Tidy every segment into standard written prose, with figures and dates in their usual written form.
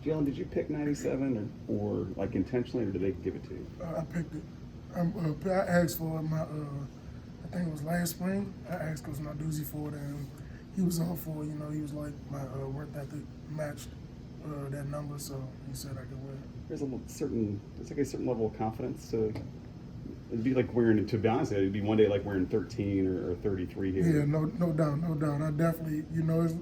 Jalen, did you pick 97 or like intentionally, or did they give it to you? I picked it. I asked for it I think it was last spring. I asked Coach Narduzzi for it, and he was all for it. You know, he was like, my work ethic matched that number, so he said I could wear it. There's like a certain level of confidence to. It'd be like wearing, to be honest, it'd be one day like wearing 13 or 33 here. Yeah, no doubt. I definitely, you know, it's,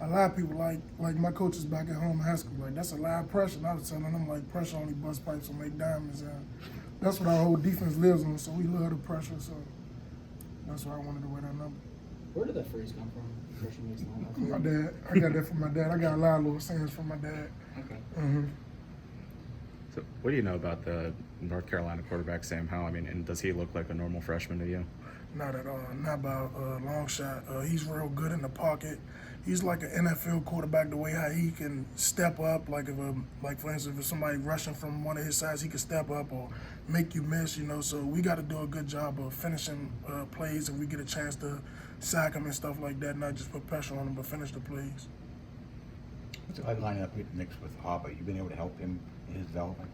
a lot of people like my coaches back at home in high school, like that's a lot of pressure. And I was telling them like pressure only bust pipes will make diamonds, and that's what our whole defense lives on. So we love the pressure, so that's why I wanted to wear that number. Where did that phrase come from? Pressure makes diamonds. My dad. I got that from my dad. I got a lot of little sayings from my dad. Okay. Mm-hmm. So what do you know about the North Carolina quarterback, Sam Howell? I mean, and does he look like a normal freshman to you? Not at all. Not by a long shot. He's real good in the pocket. He's like an NFL quarterback, the way how he can step up. Like for instance, if somebody rushing from one of his sides, he can step up or make you miss. You know, so we got to do a good job of finishing plays if we get a chance to sack him and stuff like that. Not just put pressure on him, but finish the plays. What's it like lining up next with Harper? You been able to help him in his development?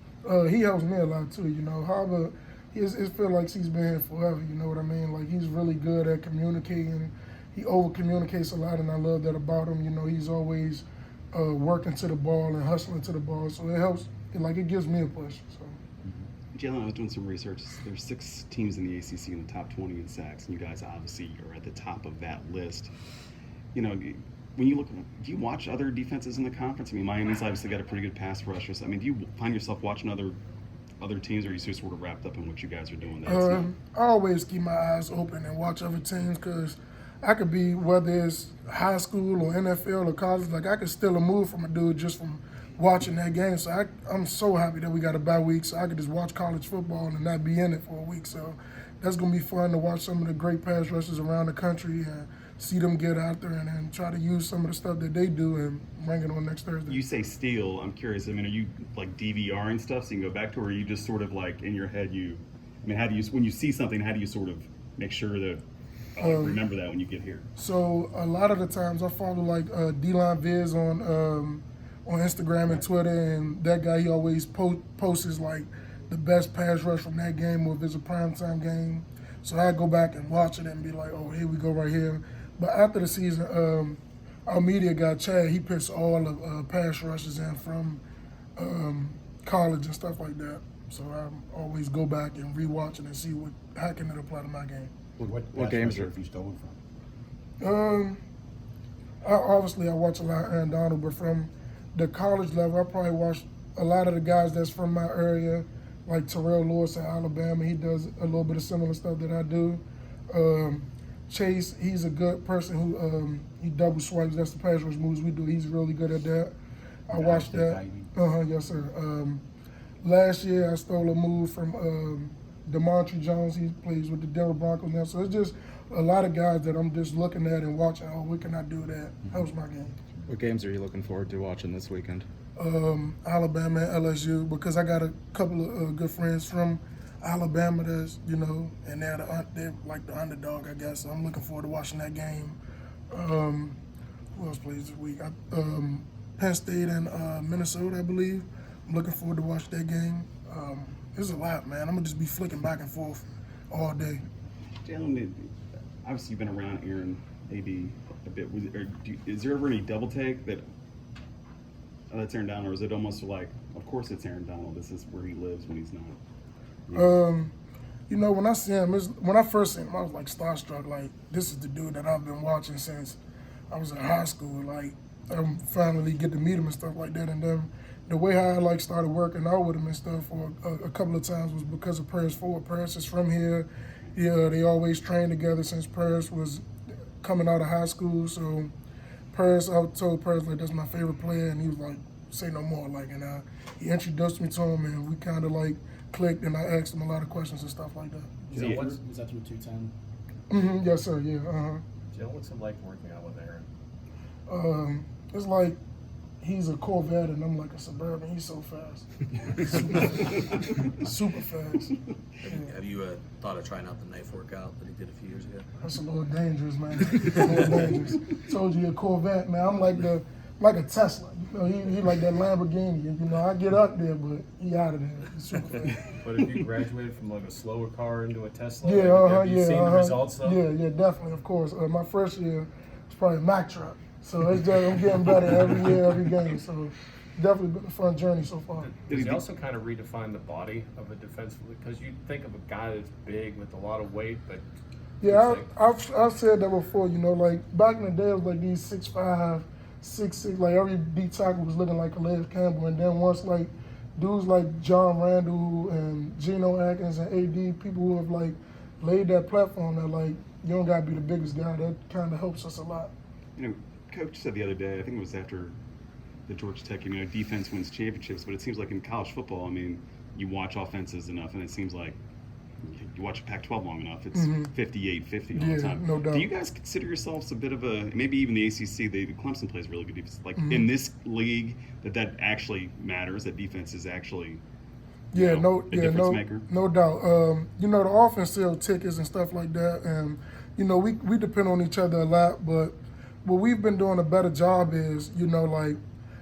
He helps me a lot too. You know, Harper, it feels like he's been here forever. You know what I mean? Like he's really good at communicating. He over communicates a lot, and I love that about him. You know, he's always working to the ball and hustling to the ball, so it helps. It gives me a push. So. Jalen, I was doing some research. There's 6 teams in the ACC in the top 20 in sacks, and you guys obviously are at the top of that list. You know, when you look, do you watch other defenses in the conference? I mean, Miami's obviously got a pretty good pass rusher. So, I mean, do you find yourself watching other teams, or are you just sort of wrapped up in what you guys are doing? I always keep my eyes open and watch other teams because I could be, whether it's high school or NFL or college, like I could steal a move from a dude just from watching that game. So I'm so happy that we got a bye week so I could just watch college football and not be in it for a week. So that's going to be fun to watch some of the great pass rushers around the country and see them get out there and try to use some of the stuff that they do and bring it on next Thursday. You say steal. I'm curious. I mean, are you like DVRing stuff so you can go back to, or are you just sort of like in your head how do you, when you see something, how do you sort of make sure that remember that when you get here? So a lot of the times I follow like D-Line Viz on Instagram and Twitter, and that guy, he always posts like the best pass rush from that game, or if it's a primetime game. So I go back and watch it and be like, oh, here we go right here. But after the season, our media guy, Chad, he picks all the pass rushes in from college and stuff like that. So I always go back and rewatch it and see how can it apply to my game. What games have you stolen from? Obviously I watch a lot of Aaron Donald, but from the college level, I probably watch a lot of the guys that's from my area, like Terrell Lewis at Alabama. He does a little bit of similar stuff that I do. Chase, he's a good person who he double swipes. That's the pass rush moves we do. He's really good at that. I watched that. Yes, sir. Last year, I stole a move from DeMontre Jones. He plays with the Denver Broncos now. So it's just a lot of guys that I'm just looking at and watching. Oh, what can I do that helps my game? What games are you looking forward to watching this weekend? Alabama and LSU, because I got a couple of good friends from Alabama that's, you know, and they're like the underdog, I guess. So I'm looking forward to watching that game. Who else plays this week? Penn State and Minnesota, I believe. I'm looking forward to watch that game. There's a lot, man. I'm going to just be flicking back and forth all day. Jalen, obviously you've been around Aaron maybe a bit. Is there ever any double take that that's Aaron Donald, or is it almost like, of course it's Aaron Donald, this is where he lives when he's not? You know, when I see him, when I first seen him, I was like starstruck. Like, this is the dude that I've been watching since I was in high school. Like, I finally get to meet him and stuff like that. And then the way how I like started working out with him and stuff for a couple of times was because of Paris Ford. Paris is from here. Yeah, they always trained together since Paris was coming out of high school. So Paris, I told Paris, like, that's my favorite player, and he was like, say no more. Like, and he introduced me to him, and we kind of like clicked, and I asked him a lot of questions and stuff like that. Was that through 210? Mm-hmm. Yes, sir. Yeah. Jill, what's it like working out with Aaron? It's like he's a Corvette and I'm like a Suburban. He's so fast. Super fast. Yeah. Have you thought of trying out the knife workout that he did a few years ago? That's a little dangerous, man. A little dangerous. Told you a Corvette, man. I'm like the like a Tesla. You know, he like that Lamborghini. You know, I get up there, but he out of there. He's super fast. But if you graduated from like a slower car into a Tesla, Yeah, have you seen the results though? Yeah, definitely, of course. My first year was probably a Mack truck. So it's just, I'm getting better every year, every game. So definitely been a fun journey so far. Does he also kind of redefine the body of a defensive? Because you think of a guy that's big with a lot of weight, but Yeah, it's like- I've said that before. You know, like back in the day, it was like these 6'5", 6'6", like every D tackle was looking like Calais Campbell. And then once like dudes like John Randall and Geno Atkins and AD, people who have like laid that platform that like you don't gotta be the biggest guy. That kind of helps us a lot. You know, Coach said the other day, I think it was after the Georgia Tech, you know, defense wins championships, but it seems like in college football, I mean, you watch offenses enough, and it seems like you watch Pac-12 long enough, it's 58-50 all Yeah, the time. no doubt. Do you guys consider yourselves a bit of a, maybe even the ACC, the Clemson plays really good defense, like in this league, that actually matters, that defense is actually a difference maker? No doubt. You know, the offense sell tickets and stuff like that, and you know we depend on each other a lot. But what we've been doing a better job is, you know, like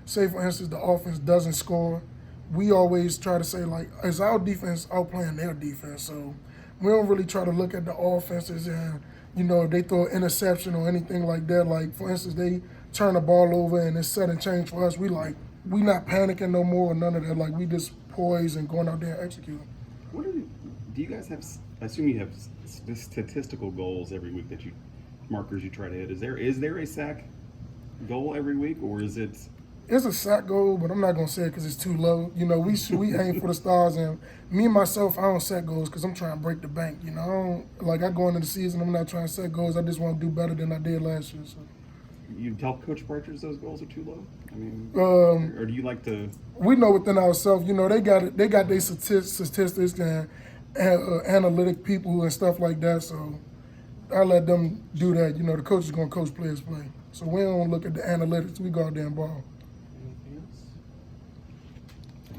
say for instance the offense doesn't score, we always try to say like, is our defense outplaying their defense? So we don't really try to look at the offenses and, you know, if they throw an interception or anything like that. Like for instance, they turn the ball over and it's sudden change for us. We not panicking no more or none of that. Like we just poised and going out there and executing. Do you guys have, I assume you have statistical goals every week that markers you try to hit. Is there a sack goal every week, or is it? It's a sack goal, but I'm not gonna say it because it's too low. You know, we aim for the stars, and me myself, I don't set goals because I'm trying to break the bank. You know, I go into the season, I'm not trying to set goals. I just want to do better than I did last year. So. You tell Coach Partridge those goals are too low? I mean, or do you like to? We know within ourselves, you know, they got their statistics and analytic people and stuff like that. So I let them do that. You know, the coach is gonna coach players play. So we don't look at the analytics. We go out there and ball.